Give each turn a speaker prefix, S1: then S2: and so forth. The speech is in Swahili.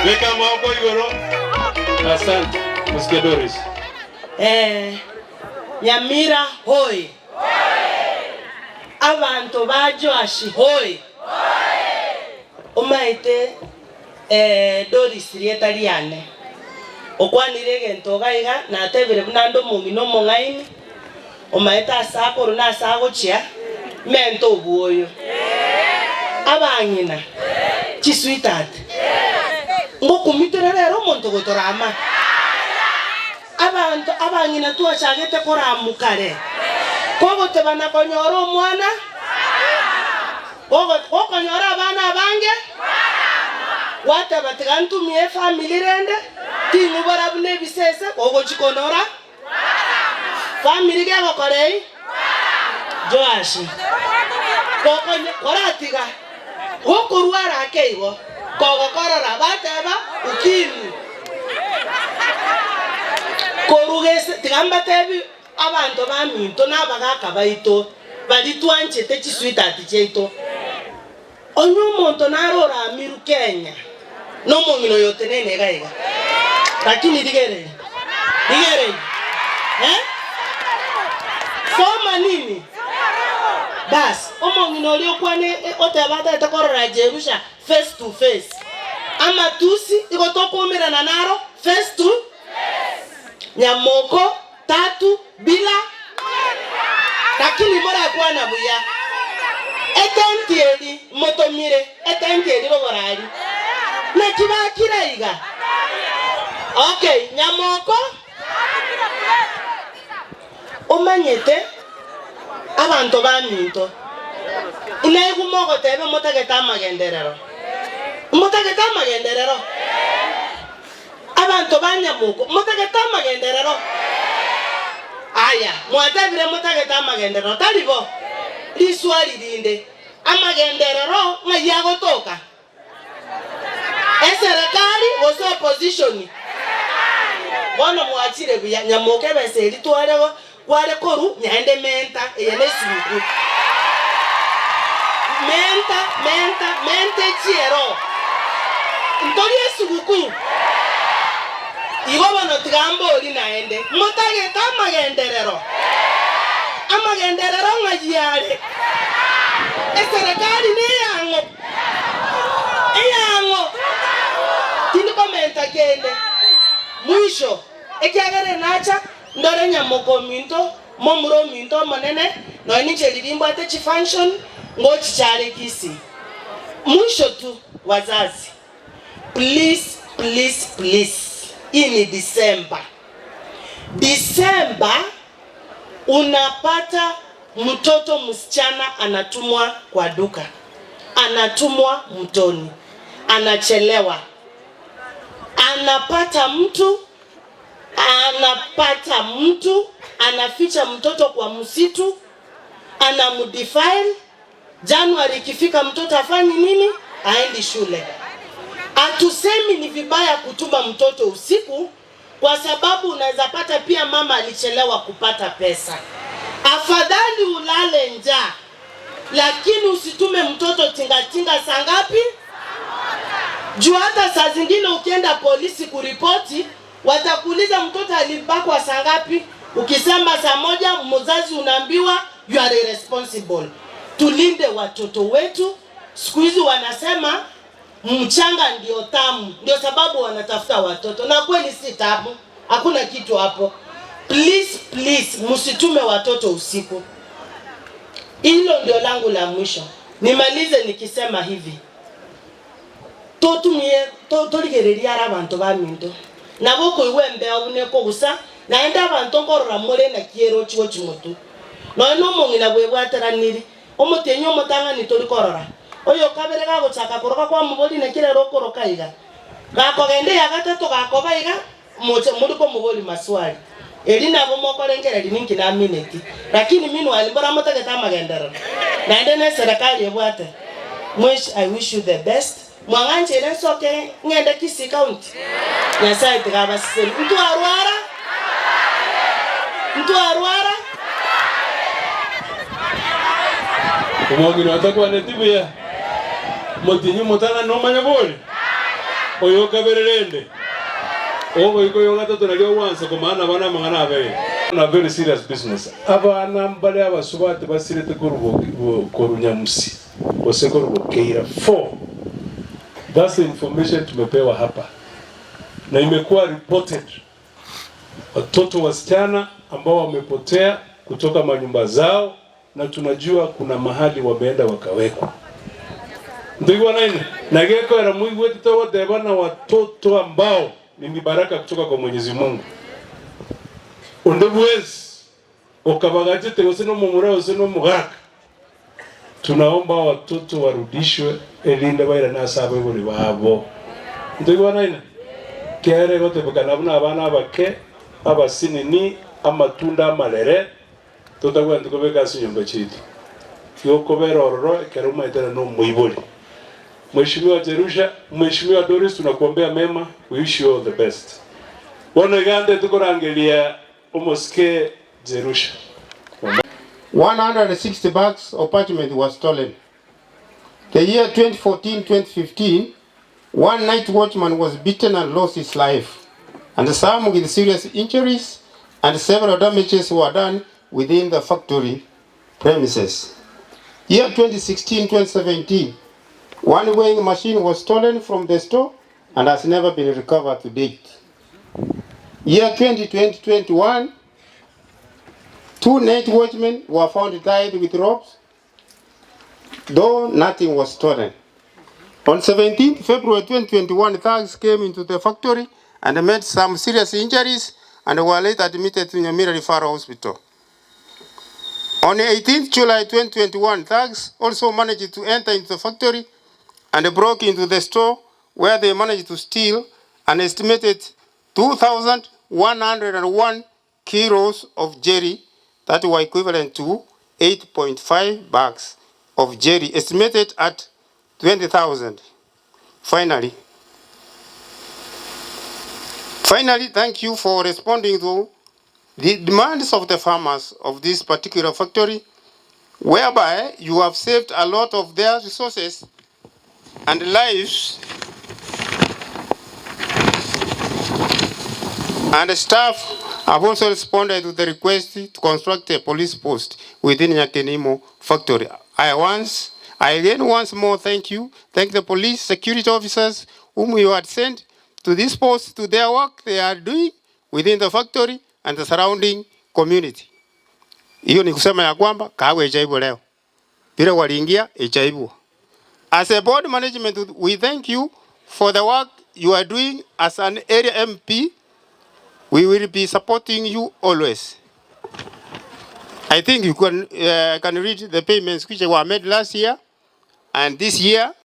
S1: Weka maoko igoro. Asante. Msikia Doris.
S2: Nyamira hoi. Abantu bajo ashi hoi. Umaite Doris rieta liane. Okwanire gento gaiga na tebere bunando mungino mongaini. Umaita asako runa asako chia mento buoyo. Abangina. Chisuitat. Ngoku miterero monto gotorama. Abantu abangina tuachagete koramukare. Kogo tebana konyoro mwana. Kogo konyora abana bange. Wata batigantu mie family rende. Tingu barabune bisese kogo chikonora. Family ge gokorei. Joashi. Kogo koratiga. Gokurwara keigo. Kogo korora bateba ukini. Korugese tigamba tebi abantu baminto nabagaka baito bali twanchete chiswitati cheito. Onyu monto narora amiru Kenya. No mongino yote nene gaiga. Lakini digere. Soma nini? Bas, omongino lio kwane otebata etakorora Jerusha face to face. Ama tusi igotoko umira na naro face to face. Nyamoko tatu bila. Lakini mora kwana buya. Etentieli motomire etentieli bogorali. Na kiba kiraiga. Okay, nyamoko. Omanyete abantu baminto. Ina igumogo tebe motageta magenderero. Motageta magenderero. Abantu banyamoko motageta magenderero. Aya, mwatabire motageta magenderero talibo. Liswali linde. Amagenderero ngayago toka. Eserekali was opposition. Bono mwachire buya nyamoke bese litwalewo kwale koru nyande menta eyene suku. Mente chiero. Ntori esuku. Igo bono tigambo oli naende. Motageta magenderero. Amagenderero ngajiyale. Eserekali ni yango. Eyango. Tindi komenta kende. Mwisho. Ekiagere nacha. Ndore nyamoko minto. Momuro minto manene. No iniche lilimbo ate chi function. Ngochi chale kisi. Mwisho tu wazazi. Please. Ini December unapata mtoto msichana anatumwa kwa duka. Anatumwa mtoni. Anachelewa. Anapata mtu anaficha mtoto kwa msitu. Anamudefile. Januari ikifika mtoto afanye nini? Aendi shule. Atusemi ni vibaya kutuma mtoto usiku kwa sababu unaweza pata pia mama alichelewa kupata pesa. Afadhali ulale njaa, lakini usitume mtoto tingatinga saa ngapi? Juu hata saa zingine ukienda polisi kuripoti, watakuuliza mtoto alibakwa saa ngapi? Ukisema saa moja, mzazi unaambiwa you are irresponsible. Tulinde watoto wetu. Siku hizi wanasema mchanga ndio tamu. Ndio sababu wanatafuta watoto. Na kweli si tamu. Hakuna kitu hapo. Please, msitume watoto usiku. Hilo ndio langu la mwisho. Nimalize nikisema hivi. Toligereria abantu baminto. Naboko iwembe abuneko gusa. Naenda abantu ngorora mure na kiero chiwo chimotu. No mongina bwebwateraniri. Omutenyo mutanga nitolikorora. Oyo kabere gagochaka koroka kwa muboli na kire rokoroka iga. Gakogende ya gatatu gakoba iga muri ko muboli maswali. Elina bomokorengera lininki na minute. Lakini minu alimbora mutageta magendera. Naende na serikali ebwate. I wish you the best. Mwanganje ile soke ngende Kisii County. Nyasaye tigabasise. Mtu arwara.
S1: Umongino atakuwa netibu ya. Motinyu mutana no manyaboli. Oyo kaberende. Ogo iko yo gatatu nalyo wansa ko maana bana mangana abe. Na very serious business. Abana mbale abasubate basirete ko Runyamusi. Oseko Rukeira 4. That's the information tumepewa hapa. Na imekuwa reported. Watoto wasichana ambao wamepotea kutoka manyumba zao na tunajua kuna mahali wameenda wakawekwa. Ndio nini? Nageko era Mungu wetu tawateba na watoto ambao ni baraka kutoka kwa Mwenyezi Mungu. Ondebwezi okabagaje tegose no mumura ose no mugaka. Tunaomba watoto warudishwe elinde baira na sabo boli babo. Ndio nini? Kere gote bakana abana bake abasinini amatunda amalere totagwa ndikobeka sinyumba chitu. Yoko berororo keruma itana no muiboli. Mheshimiwa Jerusha, Mheshimiwa Doris, tunakuombea mema. We wish you all the best. Wana gande tukorangelia omoske Jerusha.
S3: 160 bags of parchment was stolen. The year 2014-2015, one night watchman was beaten and lost his life, and some with serious injuries and several damages were done within the factory premises. Year 2016-2017, one weighing machine was stolen from the store and has never been recovered to date. Year 2020-21, two night watchmen were found tied with ropes, though nothing was stolen. On 17th February 2021, thugs came into the factory and made some serious injuries and were later admitted to Nyamira Referral Hospital. On 18th July 2021, thugs also managed to enter into the factory and broke into the store, where they managed to steal an estimated 2,101 kilos of jerry that were equivalent to 8.5 bags of jerry, estimated at 20,000. Finally, thank you for responding to the demands of the farmers of this particular factory, whereby you have saved a lot of their resources and lives, and the staff have also responded to the request to construct a police post within Nyakenimo factory. I again once more thank the police security officers whom you had sent to this post to their work they are doing within the factory and the surrounding community. Hiyo ni kusema ya kwamba kawe ijaibu leo. Bila waliingia ijaibu. As a board management, we thank you for the work you are doing as an area MP. We will be supporting you always. I think you can read the payments which were made last year and this year.